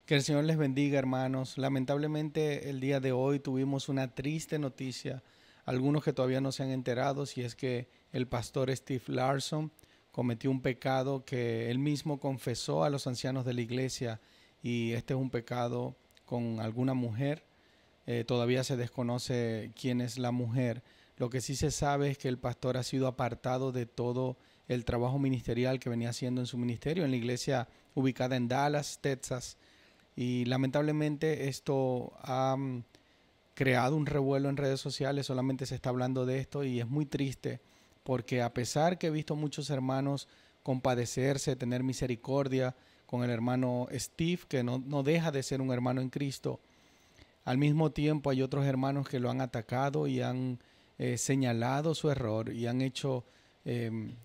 Que el Señor les bendiga, hermanos. Lamentablemente el día de hoy tuvimos una triste noticia, algunos que todavía no se han enterado, si es que el pastor Steve Larson cometió un pecado que él mismo confesó a los ancianos de la iglesia, y este es un pecado con alguna mujer. Todavía se desconoce quién es la mujer. Lo que sí se sabe es que el pastor ha sido apartado de todo el trabajo ministerial que venía haciendo en su ministerio en la iglesia ubicada en Dallas, Texas. Y lamentablemente esto ha creado un revuelo en redes sociales, solamente se está hablando de esto y es muy triste porque a pesar que he visto muchos hermanos compadecerse, tener misericordia con el hermano Steve, que no deja de ser un hermano en Cristo, al mismo tiempo hay otros hermanos que lo han atacado y han señalado su error y han hecho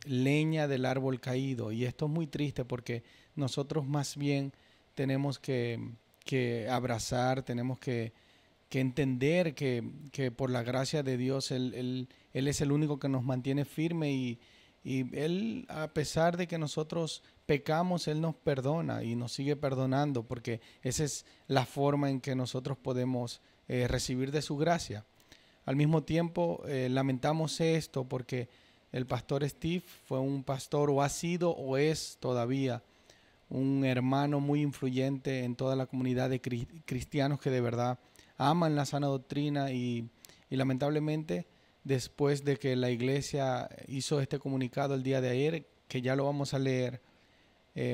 leña del árbol caído. Y esto es muy triste porque nosotros más bien tenemos que abrazar, tenemos que entender que por la gracia de Dios Él es el único que nos mantiene firme y Él, a pesar de que nosotros pecamos, Él nos perdona y nos sigue perdonando porque esa es la forma en que nosotros podemos recibir de su gracia. Al mismo tiempo, lamentamos esto porque el pastor Steve fue un pastor, o ha sido o es todavía un hermano muy influyente en toda la comunidad de cristianos que de verdad aman la sana doctrina y lamentablemente después de que la iglesia hizo este comunicado el día de ayer, que ya lo vamos a leer,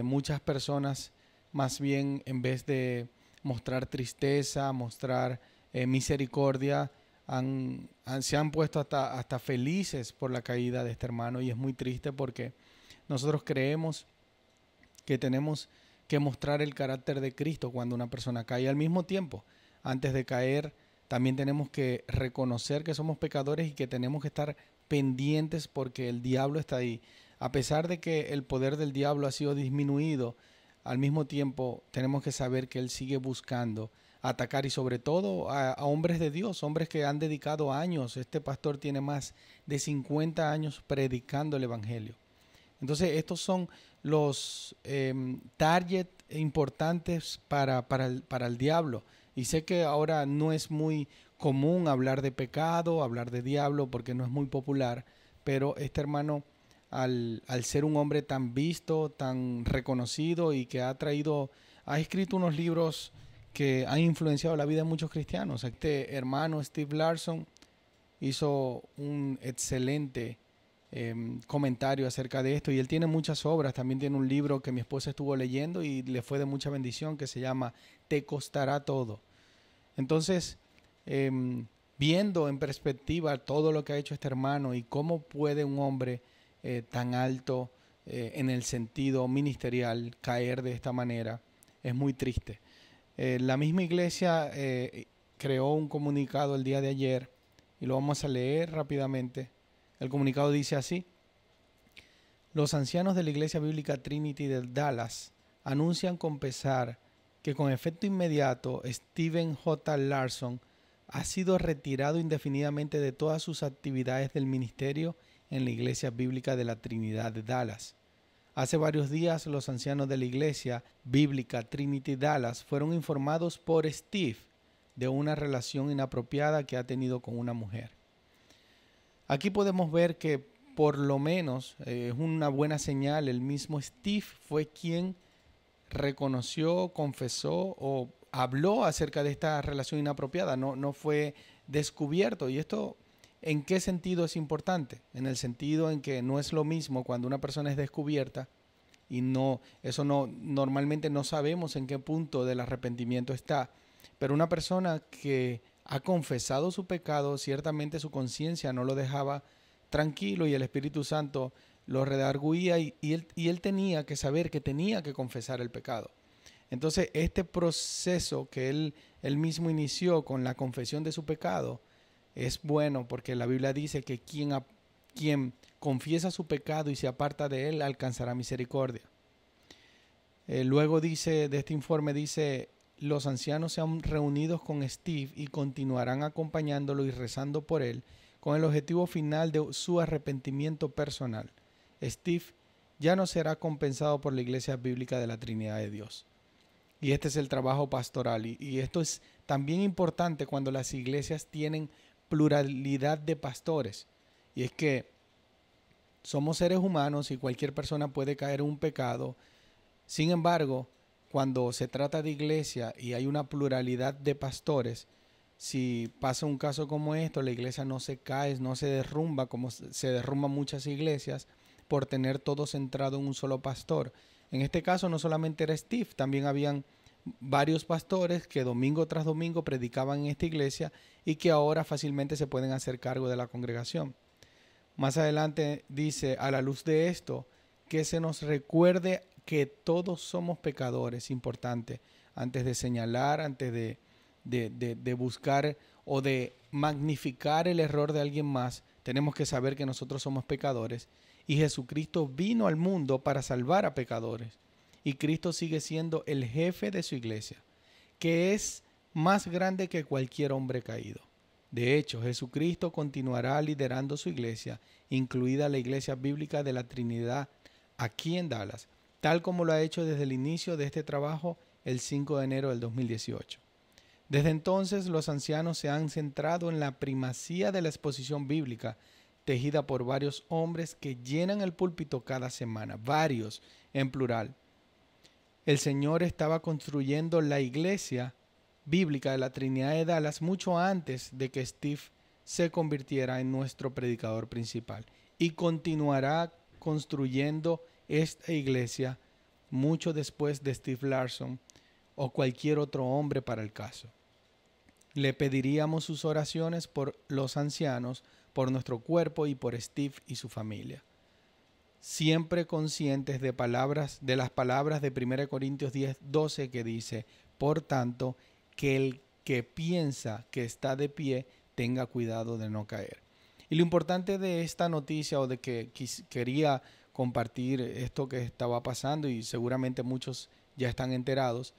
muchas personas más bien en vez de mostrar tristeza, mostrar misericordia, se han puesto hasta felices por la caída de este hermano, y es muy triste porque nosotros creemos que tenemos que mostrar el carácter de Cristo cuando una persona cae. Al mismo tiempo, antes de caer, también tenemos que reconocer que somos pecadores y que tenemos que estar pendientes porque el diablo está ahí. A pesar de que el poder del diablo ha sido disminuido, al mismo tiempo tenemos que saber que él sigue buscando atacar, y sobre todo a hombres de Dios, hombres que han dedicado años. Este pastor tiene más de 50 años predicando el Evangelio. Entonces, estos son los target importantes para el diablo. Y sé que ahora no es muy común hablar de pecado, hablar de diablo, porque no es muy popular, pero este hermano, al ser un hombre tan visto, tan reconocido y que ha escrito unos libros que han influenciado la vida de muchos cristianos. Este hermano Steve Larson hizo un excelente comentario acerca de esto, y él tiene muchas obras. También tiene un libro que mi esposa estuvo leyendo y le fue de mucha bendición, que se llama Te costará todo. Entonces, eh, viendo en perspectiva todo lo que ha hecho este hermano y cómo puede un hombre tan alto en el sentido ministerial caer de esta manera, es muy triste. La misma iglesia creó un comunicado el día de ayer y lo vamos a leer rápidamente. El comunicado dice así: los ancianos de la Iglesia Bíblica Trinity de Dallas anuncian con pesar que con efecto inmediato Stephen J. Larson ha sido retirado indefinidamente de todas sus actividades del ministerio en la Iglesia Bíblica de la Trinidad de Dallas. Hace varios días los ancianos de la Iglesia Bíblica Trinity Dallas fueron informados por Steve de una relación inapropiada que ha tenido con una mujer. Aquí podemos ver que por lo menos es una buena señal. El mismo Steve fue quien reconoció, confesó o habló acerca de esta relación inapropiada. No fue descubierto. ¿Y esto en qué sentido es importante? En el sentido en que no es lo mismo cuando una persona es descubierta y normalmente no sabemos en qué punto del arrepentimiento está. Pero una persona que ha confesado su pecado, ciertamente su conciencia no lo dejaba tranquilo y el Espíritu Santo lo redarguía, y él tenía que saber que tenía que confesar el pecado. Entonces, este proceso que él mismo inició con la confesión de su pecado es bueno, porque la Biblia dice que quien confiesa su pecado y se aparta de él alcanzará misericordia. Luego dice, de este informe dice: los ancianos se han reunido con Steve y continuarán acompañándolo y rezando por él con el objetivo final de su arrepentimiento personal. Steve ya no será compensado por la Iglesia Bíblica de la Trinidad de Dios. Y este es el trabajo pastoral. Y esto es también importante cuando las iglesias tienen pluralidad de pastores. Y es que somos seres humanos y cualquier persona puede caer en un pecado. Sin embargo, cuando se trata de iglesia y hay una pluralidad de pastores, si pasa un caso como esto, la iglesia no se cae, no se derrumba como se derrumban muchas iglesias por tener todo centrado en un solo pastor. En este caso no solamente era Steve, también habían varios pastores que domingo tras domingo predicaban en esta iglesia y que ahora fácilmente se pueden hacer cargo de la congregación. Más adelante dice, a la luz de esto, que se nos recuerde que todos somos pecadores, importante, antes de señalar, antes de buscar o de magnificar el error de alguien más, tenemos que saber que nosotros somos pecadores y Jesucristo vino al mundo para salvar a pecadores. Y Cristo sigue siendo el jefe de su iglesia, que es más grande que cualquier hombre caído. De hecho, Jesucristo continuará liderando su iglesia, incluida la iglesia bíblica de la Trinidad, aquí en Dallas, tal como lo ha hecho desde el inicio de este trabajo el 5 de enero del 2018. Desde entonces, los ancianos se han centrado en la primacía de la exposición bíblica, tejida por varios hombres que llenan el púlpito cada semana, varios en plural. El Señor estaba construyendo la iglesia bíblica de la Trinidad de Dallas mucho antes de que Steve se convirtiera en nuestro predicador principal y continuará construyendo esta iglesia mucho después de Steve Larson o cualquier otro hombre para el caso. Le pediríamos sus oraciones por los ancianos, por nuestro cuerpo y por Steve y su familia. Siempre conscientes de las palabras de 1 Corintios 10:12 que dice, por tanto, que el que piensa que está de pie tenga cuidado de no caer. Y lo importante de esta noticia o de que quería compartir esto que estaba pasando y seguramente muchos ya están enterados,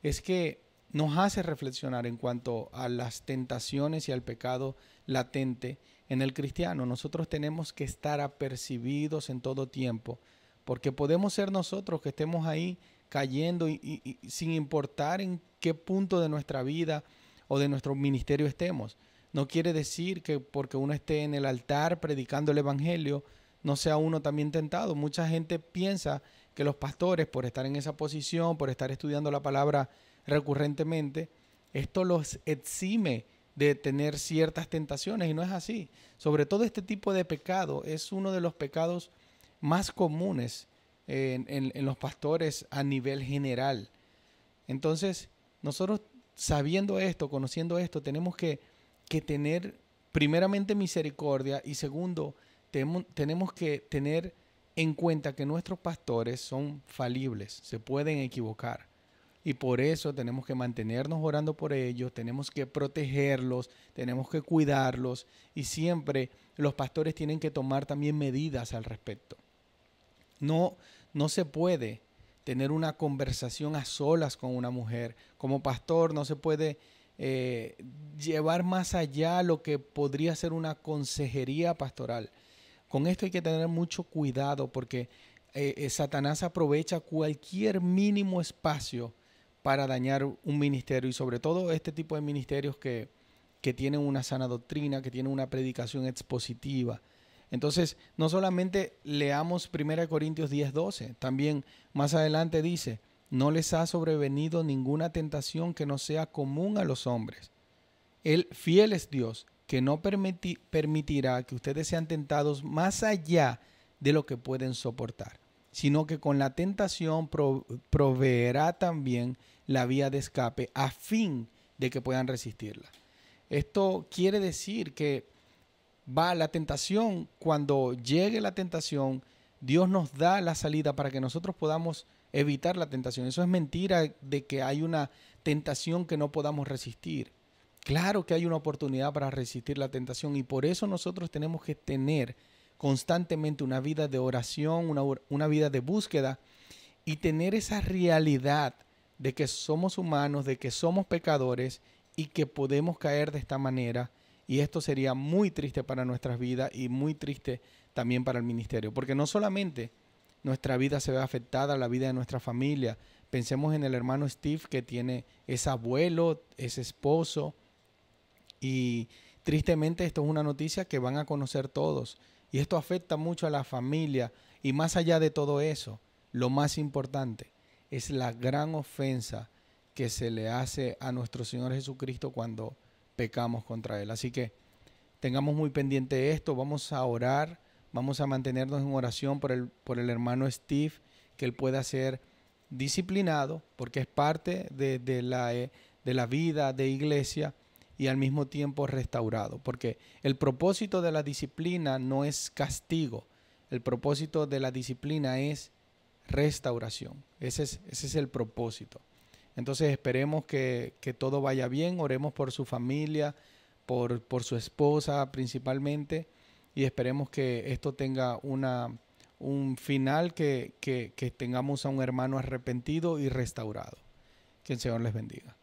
es que nos hace reflexionar en cuanto a las tentaciones y al pecado latente en el cristiano. Nosotros tenemos que estar apercibidos en todo tiempo, porque podemos ser nosotros que estemos ahí cayendo y sin importar en qué punto de nuestra vida o de nuestro ministerio estemos. No quiere decir que porque uno esté en el altar predicando el evangelio, no sea uno también tentado. Mucha gente piensa que los pastores, por estar en esa posición, por estar estudiando la palabra recurrentemente, esto los exime de tener ciertas tentaciones y no es así. Sobre todo este tipo de pecado es uno de los pecados más comunes en los pastores a nivel general. Entonces, nosotros sabiendo esto, conociendo esto, tenemos que tener primeramente misericordia y segundo, tenemos que tener en cuenta que nuestros pastores son falibles, se pueden equivocar. Y por eso tenemos que mantenernos orando por ellos, tenemos que protegerlos, tenemos que cuidarlos y siempre los pastores tienen que tomar también medidas al respecto. No se puede tener una conversación a solas con una mujer. Como pastor no se puede llevar más allá lo que podría ser una consejería pastoral. Con esto hay que tener mucho cuidado porque Satanás aprovecha cualquier mínimo espacio para dañar un ministerio y sobre todo este tipo de ministerios que tienen una sana doctrina, que tienen una predicación expositiva. Entonces, no solamente leamos 1 Corintios 10:12, también más adelante dice, no les ha sobrevenido ninguna tentación que no sea común a los hombres. Él, fiel es Dios, que no permitirá que ustedes sean tentados más allá de lo que pueden soportar, sino que con la tentación proveerá también la vía de escape a fin de que puedan resistirla. Esto quiere decir que la tentación, cuando llegue la tentación, Dios nos da la salida para que nosotros podamos evitar la tentación. Eso es mentira de que hay una tentación que no podamos resistir. Claro que hay una oportunidad para resistir la tentación y por eso nosotros tenemos que tener constantemente una vida de oración, una vida de búsqueda y tener esa realidad de que somos humanos, de que somos pecadores y que podemos caer de esta manera. Y esto sería muy triste para nuestras vidas y muy triste también para el ministerio, porque no solamente nuestra vida se ve afectada, la vida de nuestra familia, Pensemos en el hermano Steve, que es abuelo, es esposo, y tristemente esto es una noticia que van a conocer todos. Y esto afecta mucho a la familia. Y más allá de todo eso, lo más importante es la gran ofensa que se le hace a nuestro Señor Jesucristo cuando pecamos contra Él. Así que tengamos muy pendiente esto. Vamos a orar, vamos a mantenernos en oración por el hermano Steve, que él pueda ser disciplinado, porque es parte de la vida de iglesia, y al mismo tiempo restaurado, porque el propósito de la disciplina no es castigo, el propósito de la disciplina es restauración. Ese es el propósito. Entonces esperemos que todo vaya bien, oremos por su familia, por su esposa principalmente, y esperemos que esto tenga un final, que tengamos a un hermano arrepentido y restaurado. Que el Señor les bendiga.